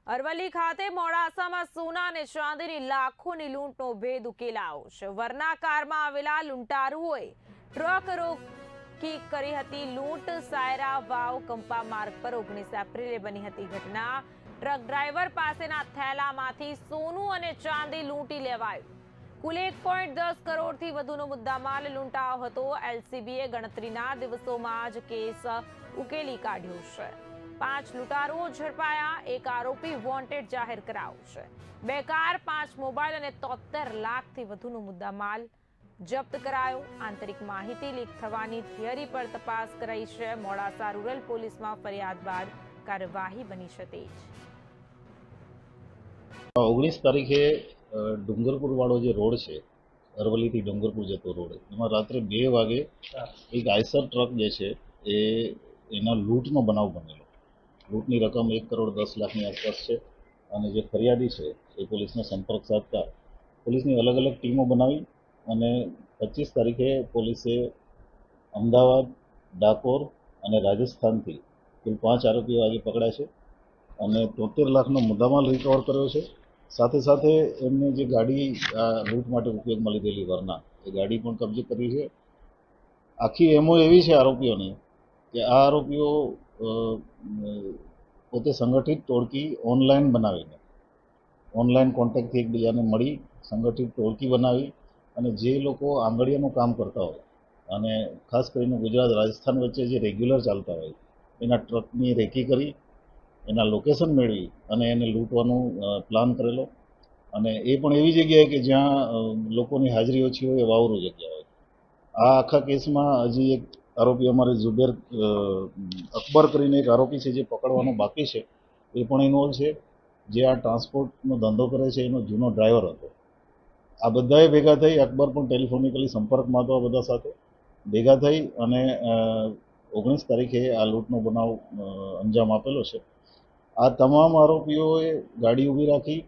અરવલ્લી ખાતે મોડાસામાં સોના અને ચાંદીની લાખોની લૂંટનો ભેદ ઉકેલાયો છે। વરના કારમાં આવેલા લૂંટારુઓએ ટ્રક રોકી કરી હતી લૂંટ। સાયરા વાવ કંપા માર્ગ પર 19 એપ્રિલે બની હતી ઘટના। ટ્રક ડ્રાઈવર પાસેના થેલામાંથી સોનું અને ચાંદી લૂંટી લેવાયું। કુલ 1.10 કરોડથી વધુનો મુદ્દામાલ લૂંટાયો હતો। એલસીબીએ ગણતરીના દિવસોમાં જ કેસ ઉકેલી કાઢ્યો છે। 5 લૂંટારુઓ ઝડપાયા। એક આરોપી વોન્ટેડ જાહેર કરાયો છે। 2 કાર, 5 મોબાઈલ અને 73 લાખથી વધુનો મુદ્દામાલ જપ્ત કરાયો। આંતરિક માહિતી લીક થવાની થિયરી પર તપાસ કરાઈ છે। મોડાસા રૂરલ પોલીસમાં ફરિયાદ બાદ કાર્યવાહી બની છે તેજ। 19 તારીખે ડુંગરપુર વાળો જે રોડ છે, અરવલ્લીથી ડુંગરપુર જતો રોડ, એમાં રાત્રે 2 વાગે એક આઈસર ટ્રક જે છે એ એના લૂંટનો બનાવ બનેલો। લૂંટની રકમ 1,10,00,000ની આસપાસ છે અને જે ફરિયાદી છે એ પોલીસનો સંપર્ક સાધતા પોલીસની અલગ અલગ ટીમો બનાવી અને 25 તારીખે પોલીસે અમદાવાદ, ડાકોર અને રાજસ્થાનથી કુલ 5 આરોપીઓ આજે પકડ્યા છે અને 73 લાખનો મુદ્દામાલ રિકવર કર્યો છે। સાથે સાથે એમને જે ગાડી લૂંટ માટે ઉપયોગમાં લીધેલી વરના, એ ગાડી પણ કબજે કરી છે। આખી એમઓ એવી છે આરોપીઓની કે આ આરોપીઓ પોતે સંગઠિત ટોળકી ઓનલાઈન બનાવીને ઓનલાઈન કોન્ટેક્ટથી એકબીજાને મળી સંગઠિત ટોળકી બનાવી અને જે લોકો આંગળીયાનું કામ કરતા હોય અને ખાસ કરીને ગુજરાત રાજસ્થાન વચ્ચે જે રેગ્યુલર ચાલતા હોય એના ટ્રકની રેકી કરી એના લોકેશન મેળવી અને એને લૂંટવાનો પ્લાન કરેલો। અને એ પણ એવી જગ્યાએ કે જ્યાં લોકોની હાજરી ઓછી હોય, વાવરું જગ્યા હોય। આ આખા કેસમાં હજી એક આરોપી અમારે ઝુબેર અકબર કરીને એક આરોપી છે જે પકડવાનો બાકી છે, એ પણ ઇન્વોલ્વ છે, જે આ ટ્રાન્સપોર્ટનો ધંધો કરે છે એનો જૂનો ડ્રાઈવર હતો। આ બધાએ ભેગા થઈ, અકબર પણ ટેલિફોનિકલી સંપર્કમાં હતો આ બધા સાથે, ભેગા થઈ અને 19 તારીખે આ લૂંટનો બનાવ અંજામ આપેલો છે। આ તમામ આરોપીઓએ ગાડી ઊભી રાખી